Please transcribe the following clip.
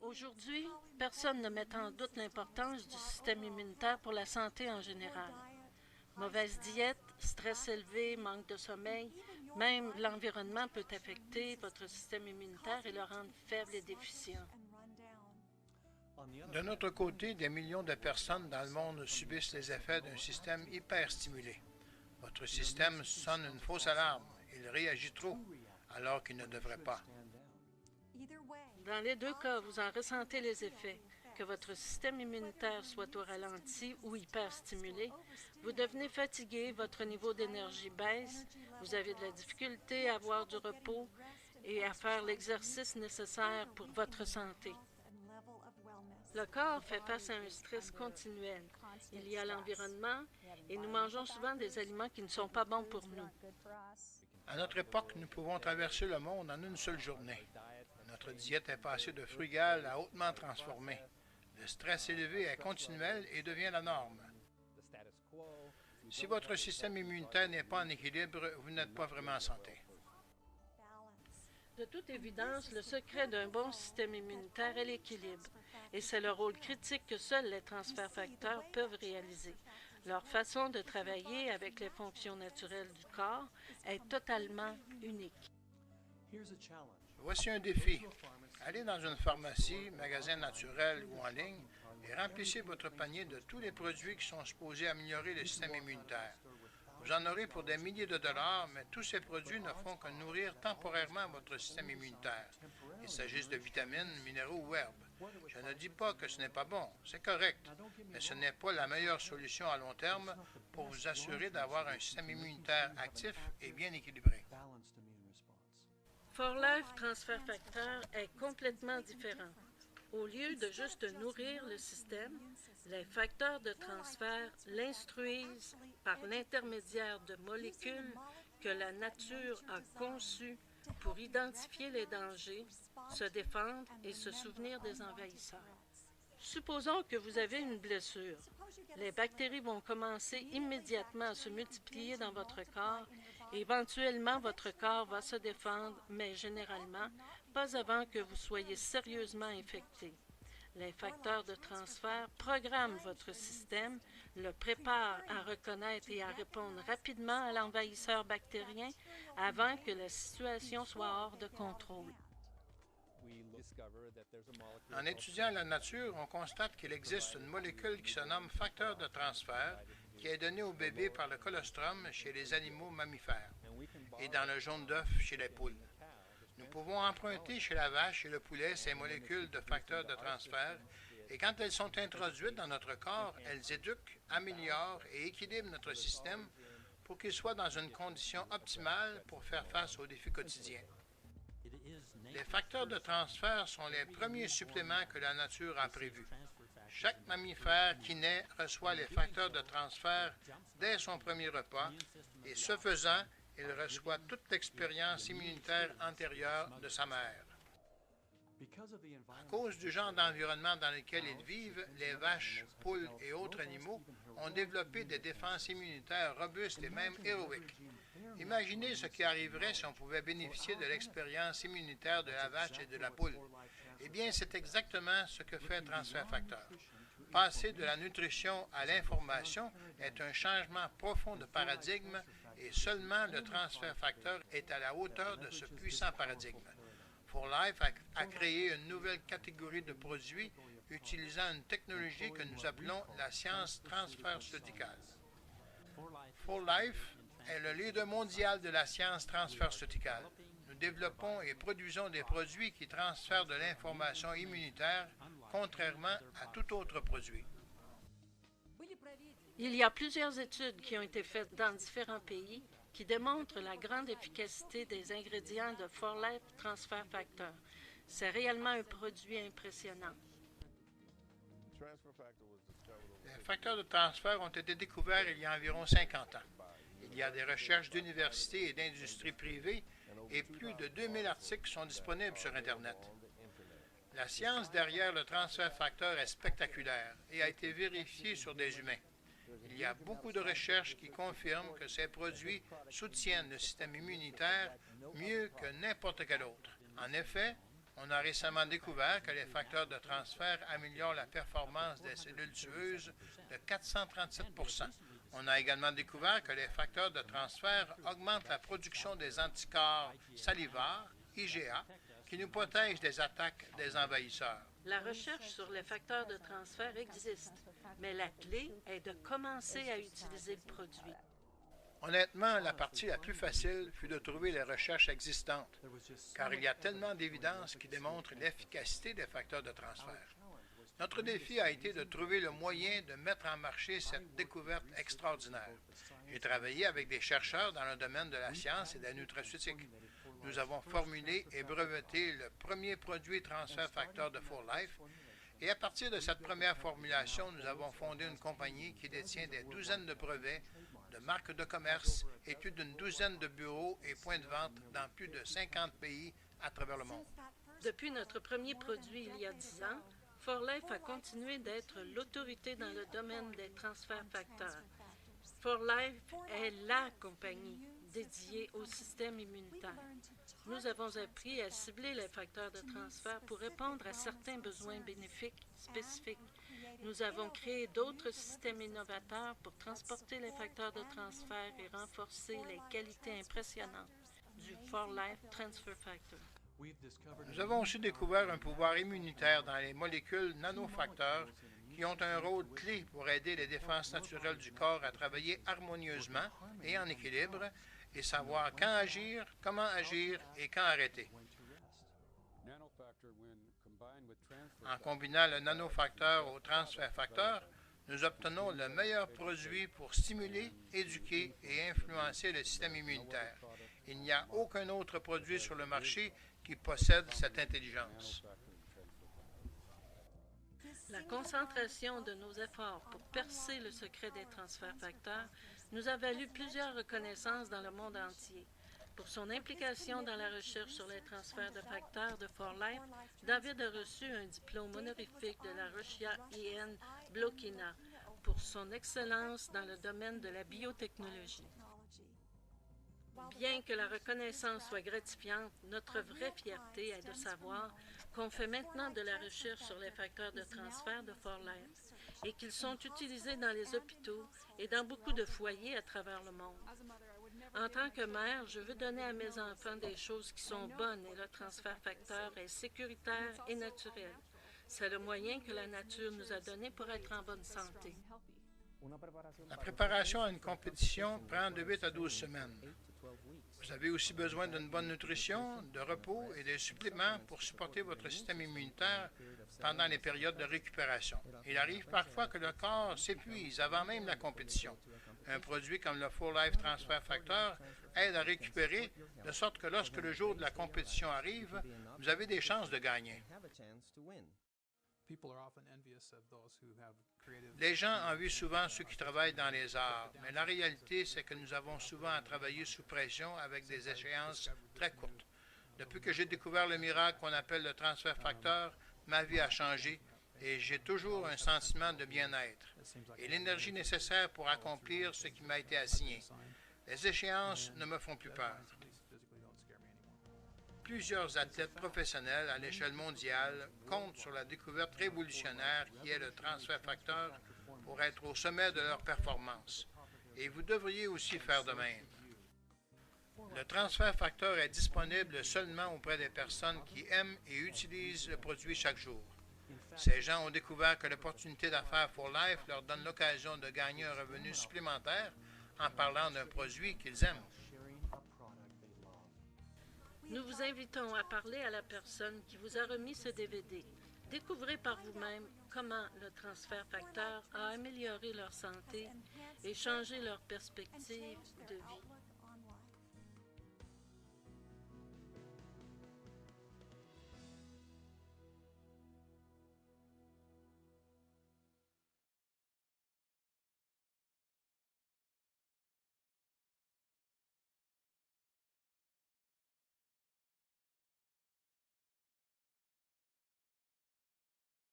Aujourd'hui, personne ne met en doute l'importance du système immunitaire pour la santé en général. Mauvaise diète, stress élevé, manque de sommeil, même l'environnement peut affecter votre système immunitaire et le rendre faible et déficient. D'un autre côté, des millions de personnes dans le monde subissent les effets d'un système hyperstimulé. Votre système sonne une fausse alarme. Il réagit trop, alors qu'il ne devrait pas. Dans les deux cas, vous en ressentez les effets. Que votre système immunitaire soit au ralenti ou hyperstimulé, vous devenez fatigué, votre niveau d'énergie baisse, vous avez de la difficulté à avoir du repos et à faire l'exercice nécessaire pour votre santé. Le corps fait face à un stress continuel. Il y a l'environnement et nous mangeons souvent des aliments qui ne sont pas bons pour nous. À notre époque, nous pouvons traverser le monde en une seule journée. Notre diète est passée de frugale à hautement transformée. Le stress élevé est continuel et devient la norme. Si votre système immunitaire n'est pas en équilibre, vous n'êtes pas vraiment en santé. De toute évidence, le secret d'un bon système immunitaire est l'équilibre, et c'est le rôle critique que seuls les transferts facteurs peuvent réaliser. Leur façon de travailler avec les fonctions naturelles du corps est totalement unique. Voici un défi. Allez dans une pharmacie, magasin naturel ou en ligne et remplissez votre panier de tous les produits qui sont supposés améliorer le système immunitaire. Vous en aurez pour des milliers de dollars, mais tous ces produits ne font que nourrir temporairement votre système immunitaire, qu'il s'agisse de vitamines, minéraux ou herbes. Je ne dis pas que ce n'est pas bon, c'est correct, mais ce n'est pas la meilleure solution à long terme pour vous assurer d'avoir un système immunitaire actif et bien équilibré. 4Life Transfer Factor est complètement différent. Au lieu de juste nourrir le système, les facteurs de transfert l'instruisent par l'intermédiaire de molécules que la nature a conçues pour identifier les dangers, se défendre et se souvenir des envahisseurs. Supposons que vous avez une blessure. Les bactéries vont commencer immédiatement à se multiplier dans votre corps et éventuellement votre corps va se défendre, mais généralement pas avant que vous soyez sérieusement infecté. Les facteurs de transfert programment votre système, le préparent à reconnaître et à répondre rapidement à l'envahisseur bactérien avant que la situation soit hors de contrôle. En étudiant la nature, on constate qu'il existe une molécule qui se nomme facteur de transfert qui est donnée au bébé par le colostrum chez les animaux mammifères et dans le jaune d'œuf chez les poules. Nous pouvons emprunter chez la vache et le poulet ces molécules de facteurs de transfert et quand elles sont introduites dans notre corps, elles éduquent, améliorent et équilibrent notre système pour qu'il soit dans une condition optimale pour faire face aux défis quotidiens. Les facteurs de transfert sont les premiers suppléments que la nature a prévus. Chaque mammifère qui naît reçoit les facteurs de transfert dès son premier repas et ce faisant, il reçoit toute l'expérience immunitaire antérieure de sa mère. À cause du genre d'environnement dans lequel ils vivent, les vaches, poules et autres animaux ont développé des défenses immunitaires robustes et même héroïques. Imaginez ce qui arriverait si on pouvait bénéficier de l'expérience immunitaire de la vache et de la poule. Eh bien, c'est exactement ce que fait Transfert Facteur. Passer de la nutrition à l'information est un changement profond de paradigme et seulement le transfert facteur est à la hauteur de ce puissant paradigme. 4Life a créé une nouvelle catégorie de produits utilisant une technologie que nous appelons la science transferseuticale. 4Life est le leader mondial de la science transferseuticale. Nous développons et produisons des produits qui transfèrent de l'information immunitaire, contrairement à tout autre produit. Il y a plusieurs études qui ont été faites dans différents pays qui démontrent la grande efficacité des ingrédients de 4Life Transfer Factor. C'est réellement un produit impressionnant. Les facteurs de transfert ont été découverts il y a environ 50 ans. Il y a des recherches d'universités et d'industries privées et plus de 2000 articles sont disponibles sur Internet. La science derrière le transfert facteur est spectaculaire et a été vérifiée sur des humains. Il y a beaucoup de recherches qui confirment que ces produits soutiennent le système immunitaire mieux que n'importe quel autre. En effet, On a récemment découvert que les facteurs de transfert améliorent la performance des cellules tueuses de 437 %. On a également découvert que les facteurs de transfert augmentent la production des anticorps salivars, IgA, qui nous protègent des attaques des envahisseurs. La recherche sur les facteurs de transfert existe, mais la clé est de commencer à utiliser le produit. Honnêtement, la partie la plus facile fut de trouver les recherches existantes, car il y a tellement d'évidences qui démontrent l'efficacité des facteurs de transfert. Notre défi a été de trouver le moyen de mettre en marché cette découverte extraordinaire. J'ai travaillé avec des chercheurs dans le domaine de la science et de la nutraceutique. Nous avons formulé et breveté le premier produit transfert facteur de 4Life, et à partir de cette première formulation, nous avons fondé une compagnie qui détient des douzaines de brevets, de marques de commerce et plus d'une douzaine de bureaux et points de vente dans plus de 50 pays à travers le monde. Depuis notre premier produit il y a 10 ans, 4Life a continué d'être l'autorité dans le domaine des transferts facteurs. 4Life est la compagnie dédiée au système immunitaire. Nous avons appris à cibler les facteurs de transfert pour répondre à certains besoins bénéfiques spécifiques. Nous avons créé d'autres systèmes innovateurs pour transporter les facteurs de transfert et renforcer les qualités impressionnantes du 4Life Transfer Factor. Nous avons aussi découvert un pouvoir immunitaire dans les molécules nanofacteurs qui ont un rôle clé pour aider les défenses naturelles du corps à travailler harmonieusement et en équilibre et savoir quand agir, comment agir et quand arrêter. En combinant le nanofacteur au transfert facteur, nous obtenons le meilleur produit pour stimuler, éduquer et influencer le système immunitaire. Il n'y a aucun autre produit sur le marché qui possède cette intelligence. La concentration de nos efforts pour percer le secret des transferts facteurs nous a valu plusieurs reconnaissances dans le monde entier. Pour son implication dans la recherche sur les transferts de facteurs de 4Life, David a reçu un diplôme honorifique de la Russia IN Blokina pour son excellence dans le domaine de la biotechnologie. Bien que la reconnaissance soit gratifiante, notre vraie fierté est de savoir qu'on fait maintenant de la recherche sur les facteurs de transfert de 4Life et qu'ils sont utilisés dans les hôpitaux et dans beaucoup de foyers à travers le monde. En tant que mère, je veux donner à mes enfants des choses qui sont bonnes et le transfert facteur est sécuritaire et naturel. C'est le moyen que la nature nous a donné pour être en bonne santé. La préparation à une compétition prend de 8 à 12 semaines. Vous avez aussi besoin d'une bonne nutrition, de repos et des suppléments pour supporter votre système immunitaire pendant les périodes de récupération. Il arrive parfois que le corps s'épuise avant même la compétition. Un produit comme le 4Life Transfer Factor aide à récupérer, de sorte que lorsque le jour de la compétition arrive, vous avez des chances de gagner. Les gens envient souvent ceux qui travaillent dans les arts, mais la réalité, c'est que nous avons souvent à travailler sous pression avec des échéances très courtes. Depuis que j'ai découvert le miracle qu'on appelle le transfert facteur, ma vie a changé et j'ai toujours un sentiment de bien-être et l'énergie nécessaire pour accomplir ce qui m'a été assigné. Les échéances ne me font plus peur. Plusieurs athlètes professionnels à l'échelle mondiale comptent sur la découverte révolutionnaire qui est le transfert facteur pour être au sommet de leur performance. Et vous devriez aussi faire de même. Le transfert facteur est disponible seulement auprès des personnes qui aiment et utilisent le produit chaque jour. Ces gens ont découvert que l'opportunité d'affaires 4Life leur donne l'occasion de gagner un revenu supplémentaire en parlant d'un produit qu'ils aiment. Nous vous invitons à parler à la personne qui vous a remis ce DVD. Découvrez par vous-même comment le transfert facteur a amélioré leur santé et changé leur perspective de vie.